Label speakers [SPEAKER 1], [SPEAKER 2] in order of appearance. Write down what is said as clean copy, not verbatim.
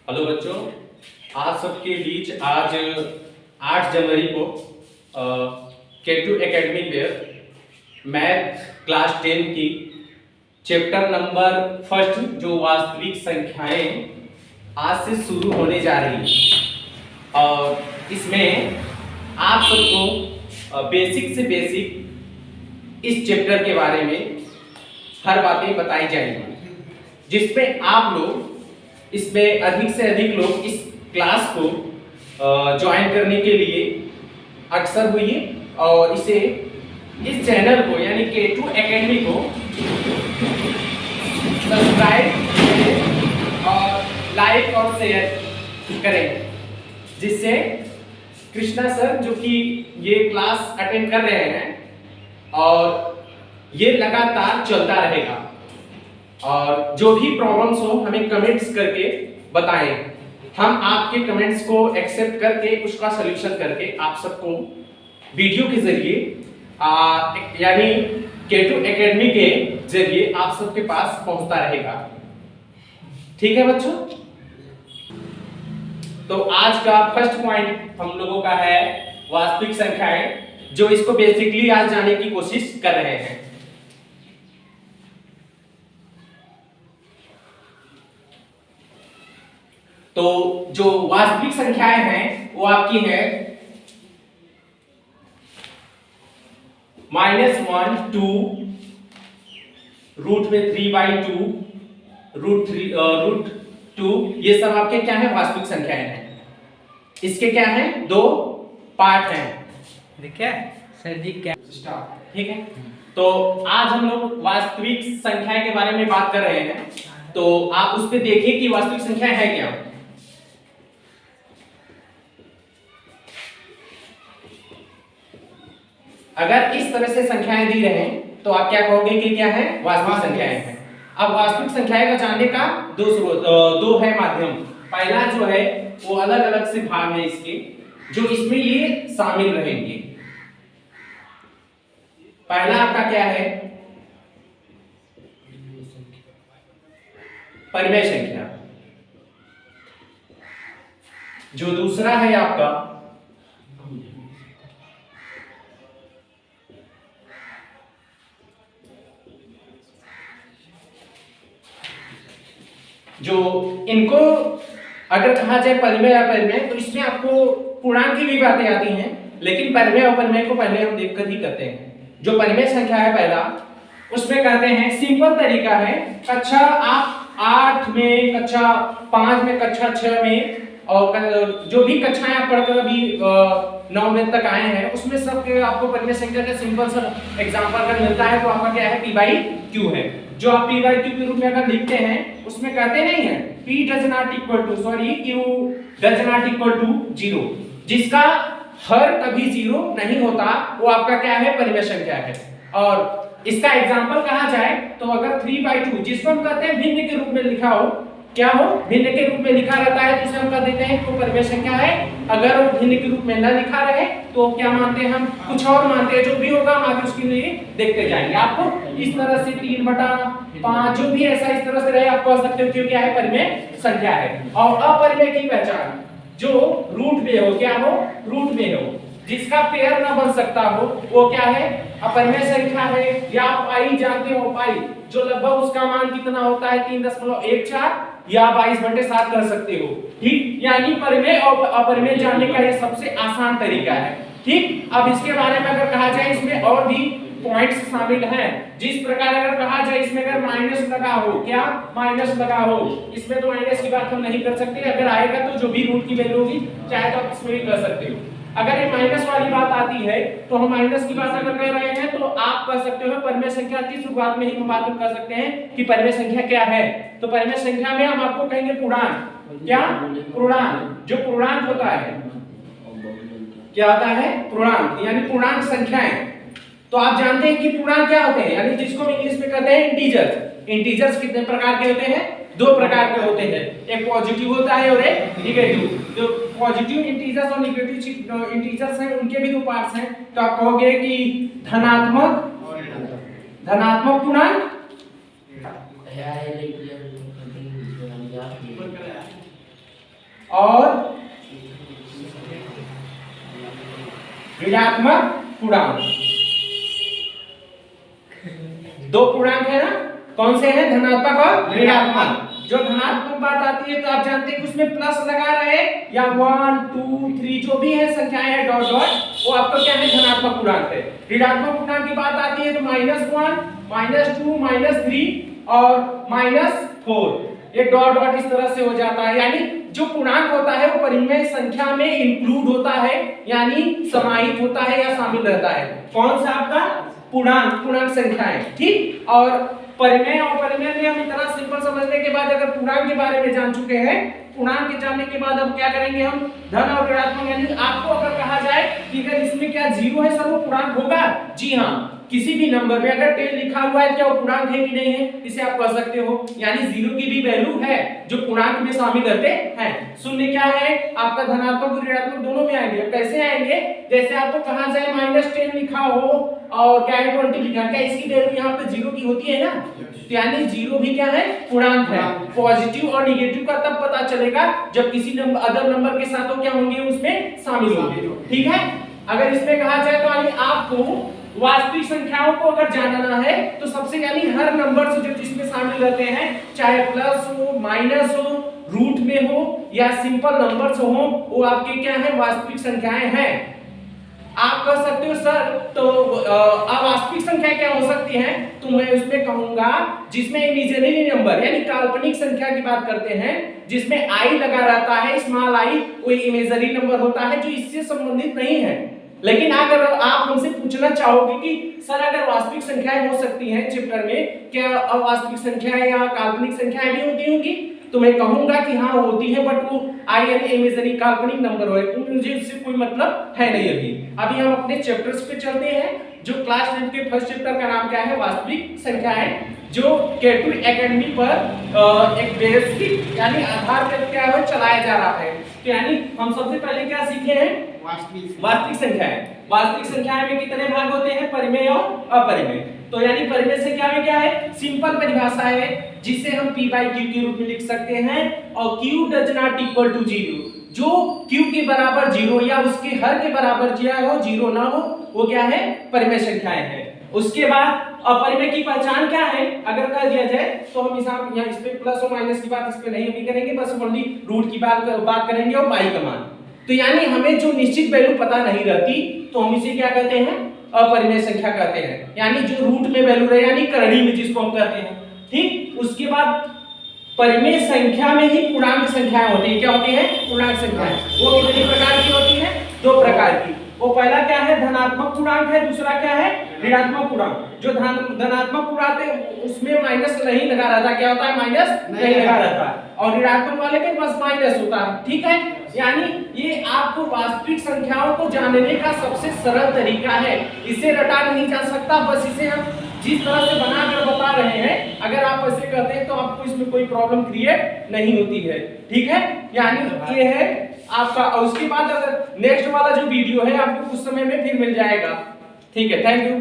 [SPEAKER 1] Hello बच्चों, आप सबके बीच आज 8 जनवरी को K2 एकेडमी पे मैथ क्लास 10 की चैप्टर नंबर फर्स्ट जो वास्तविक संख्याएं आज से शुरू होने जा रही है। और इसमें आप सबको बेसिक से बेसिक इस चैप्टर के बारे में हर बातें बताई जाएंगी, जिसमें आप लोग इसमें अधिक से अधिक लोग इस क्लास को ज्वाइन करने के लिए अक्सर हुई और इसे इस चैनल को यानी K2 एकेडमी को सब्सक्राइब करें और लाइक और शेयर करें, जिससे कृष्णा सर जो कि ये क्लास अटेंड कर रहे हैं और ये लगातार चलता रहेगा। और जो भी प्रॉब्लम्स हो हमें कमेंट्स करके बताएं, हम आपके कमेंट्स को एक्सेप्ट करके उसका सलूशन करके आप सबको वीडियो के जरिए यानी K2 एकेडमी के जरिए आप सबके पास पहुंचता रहेगा। ठीक है बच्चों, तो आज का फर्स्ट पॉइंट हम लोगों का है वास्तविक संख्याएं, जो इसको बेसिकली आज जाने की कोशिश कर रहे हैं। तो जो वास्तविक संख्याएं हैं वो आपकी है -1 2 √3/2 √2। ये सब आपके क्या है वास्तविक संख्याएं हैं। इसके क्या है दो पार्ट हैं,
[SPEAKER 2] देखिए सर जी क्या
[SPEAKER 1] ठीक है। तो आज हम लोग वास्तविक संख्याएं के बारे में बात कर रहे हैं, तो आप उस पे देखिए कि वास्तविक संख्याएं है क्या। अगर इस तरह से संख्याएं दी रहे तो आप क्या कहोगे कि क्या है वास्तविक संख्याएं हैं। अब वास्तविक संख्याएं का जानने का दो है माध्यम। पहला जो है वो अलग अलग से भाग है इसके, जो इसमें ये शामिल रहेंगे। पहला आपका क्या है परिमेय संख्या, जो दूसरा है आपका जो इनको अगर कहा जाए परिमेय अपरिमेय, तो इसमें आपको पूर्णांक की भी बातें आती हैं, लेकिन परिमेय अपरिमेय को पहले हम देखकर ही करते हैं। जो परिमेय संख्या है पहला, उसमें कहते हैं सिंपल तरीका है कक्षा आप 8 में, कक्षा 5 में, कक्षा 6 में और जो भी कक्षाएं आप पढ़कर अभी 9 तक आए हैं उसमें सब आपको परिमेय संख्या का सिंपल सा एग्जांपल अगर मिलता है तो आपका क्या है P/Q है। जो आप P/Q के रूप में अगर लिखते हैं उसमें कहते नहीं है P does not equal to Q does not equal to 0, जिसका हर कभी 0 नहीं होता वो आपका क्या है परिमेय संख्या है। और इसका एग्जांपल कहा जाए तो अगर 3/2 जिसको हम कहते हैं भिन्न के रूप में लिखा हो, क्या हो भिन्न के रूप में लिखा रहता है तो उसे हम कह देते हैं तो परिमेय संख्या है। अगर वो भिन्न के रूप में न लिखा रहे तो क्या मानते हैं हम कुछ और मानते हैं, जो भी होगा हम आगे उसके लिए देखते जाएंगे। आपको इस तरह से 3/5 जो भी ऐसा इस तरह से रहे आप कह सकते हो कि क्या है परिमेय संख्या है। और अपरिमेय की पहचान जो रूट में हो, क्या हो रूट में हो, जिसका पेयर ना बन सकता हो वो क्या है अपरिमेय संख्या है। या आप पाई जानते हो, पाई जो लगभग उसका मान कितना होता है 3.14 या 22/7 कर सकते हो। ठीक, यानी परिमेय और अपरिमेय जानने का ये सबसे आसान तरीका है। ठीक, अब इसके बारे में अगर कहा जाए इसमें और भी पॉइंट्स शामिल हैं। जिस प्रकार अगर कहा जाए इसमें अगर माइनस लगा हो, क्या माइनस लगा हो, इसमें तो माइनस की बात हम नहीं कर सकते। अगर आएगा तो जो भी रूट की वैल्यू होगी चाहे तो आप इसमें भी कर सकते हो। अगर ये माइनस वाली बात आती है तो हम माइनस की बात अगर कर रहे हैं तो आप कह सकते हो परिमेय संख्या की शुरुआत में ही हम बात कर सकते हैं कि परिमेय संख्या क्या है। तो परिमेय संख्या में हम आपको कहेंगे पूर्णांक, क्या पूर्णांक। जो पूर्णांक होता है क्या होता है पूर्णांक, यानी पूर्णांक संख्याएं। तो आप जानते हैं कि पूर्णांक क्या होते हैं, यानी जिसको इंग्लिश में कहते हैं इंटीजर्स। इंटीजर्स कितने प्रकार के होते हैं, दो प्रकार के होते हैं, एक पॉजिटिव होता है और एक नेगेटिव। जो पॉजिटिव इंटीजर्स और नेगेटिव इंटीजर्स हैं उनके भी दो पार्ट्स हैं। तो आप कहोगे कि धनात्मक पूर्णांक और ऋणात्मक पूर्णांक। दो पूर्णांक है ना, कौन से हैं, धनात्मक और ऋणात्मक। जो धनात्मक बात आती है तो आप जानते हैं कि उसमें प्लस लगा रहे या 1 2 3 जो भी है संख्याएं हैं डॉट डॉट, वो आपका क्या है, धनात्मक पूर्णांक है। ऋणात्मक पूर्णांक की बात आती है तो -1 -2 -3 और -4, ये डॉट डॉट इस तरह से हो जाता है। यानी जो पूर्णांक होता है वो परिमेय संख्या में इंक्लूड होता है, यानी समाहित होता है या शामिल रहता है। कौन सा आपका पूर्णांक संख्याएं, ठीक। और परिमेय और परिमेय में हम इतना सिंपल समझने के बाद अगर पूर्णांक के बारे में जान चुके हैं, पूर्णांक के जानने के बाद अब क्या करेंगे हम, धन और ऋणात्मक। यानी आपको अगर कहा जाए कि अगर इसमें क्या 0 है सर वो पूर्णांक होगा, जी हाँ, किसी भी नंबर में अगर 10 लिखा हुआ है क्या वो पूर्णांक है कि नहीं है, इसे आप कह सकते हो। यानी 0 की भी वैल्यू है जो पूर्णांक में शामिल रहते हैं। शून्य क्या है आपका, धनात्मक और ऋणात्मक दोनों में आएंगे। कैसे आएंगे, जैसे आपको कहा जाए -10 लिखा हो और क्या है 20 लिखा, क्या इसकी वैल्यू यहाँ पे 0 की होती है ना, तो यानी 0 भी क्या है, पूर्णांक है। पॉजिटिव और नेगेटिव का तब पता चलेगा जब किसी अदर नंबर के साथ वो क्या होंगे, उसमें शामिल होंगे, ठीक है। अगर इसमें कहा जाए तो यानी आपको वास्तविक संख्याओं को अगर जानना है तो सबसे यानी हर नंबर से जो जिसमें शामिल रहते हैं, चाहे प्लस हो माइनस हो रूट में हो या सिंपल नंबर्स हो, वो आपके क्या है, वास्तविक संख्याएं हैं। आप कह सकते हो सर तो अवास्तविक संख्या क्या हो सकती है, तो मैं उसमें कहूंगा जिसमें इमेजिनरी नंबर यानी काल्पनिक संख्या की बात करते हैं, जिसमें आई लगा रहता है, स्मॉल आई, वो इमेजिनरी नंबर होता है जो इससे संबंधित नहीं है। लेकिन अगर आप हमसे पूछना चाहोगे कि सर अगर वास्तविक संख्याएं हो सकती हैं चैप्टर में, क्या अवास्तविक संख्याएं या काल्पनिक संख्याएं भी होती होंगी, तो मैं कहूंगा कि हाँ होती है, बट वो आई यानी इमेजिनरी काल्पनिक नंबर हो, मुझे उससे कोई मतलब है नहीं। अभी हम अपने चैप्टर्स पे चलते हैं। जो क्लास 10 के फर्स्ट चैप्टर का नाम क्या है, वास्तविक संख्याएं, जो K2 एकेडमी पर एक बेसिक यानी आधार पर क्या है चलाया जा रहा है। तो यानी हम सबसे पहले क्या सीखे हैं, वास्तविक संख्याएं। वास्तविक संख्याएं में कितने भाग होते हैं, परिमेय और अपरिमेय। तो यानी परिमेय संख्या में क्या है, सिंपल परिभाषा है जिसे हम p/q के रूप में लिख सकते हैं, और q does not equal to 0, जो q के बराबर 0 या उसके हर के बराबर हो 0 ना हो, वो क्या है, परिमेय संख्याएं हैं। उसके बाद अपरिमेय की पहचान क्या है, अगर कह दिया जाए तो हम यहाँ इस पे प्लस और माइनस की बात इस पे नहीं अभी करेंगे, बस ओनली रूट की बात करेंगे और पाई का मान। तो यानी हमें जो निश्चित वैल्यू पता नहीं रहती तो हम इसे क्या कहते हैं, अपरिमेय संख्या कहते हैं। यानी जो रूट में वैल्यू रहे यानी करड़ी में जिसको हम कहते हैं, ठीक। उसके बाद परिमेय संख्या में ही पूर्णांक संख्याएं होती है। क्या होती है, पूर्णांक संख्याएं। वो कितनी प्रकार की होती है, 2 प्रकार की। वो पहला क्या है, धनात्मक पूर्णांक है, दूसरा क्या है, ऋणात्मक पूर्णांक। जो धनात्मक पूर्णांक है उसमें माइनस नहीं लगा रहता, क्या होता है, माइनस नहीं लगा रहता, और ऋणात्मक वाले पे बस माइनस होता है, ठीक है। यानी ये आपको वास्तविक संख्याओं को जानने का सबसे सरल तरीका है, इसे रटा नहीं जा सकता, बस इसे हम जिस तरह से बनाकर बता रहे हैं, अगर आप ऐसे कहते हैं तो आपको इसमें कोई प्रॉब्लम क्रिएट नहीं होती है, ठीक है। यानी ये है आपका, और उसके बाद अगर नेक्स्ट वाला जो वीडियो है आपको कुछ समय में फिर मिल जाएगा, ठीक है। Thank you.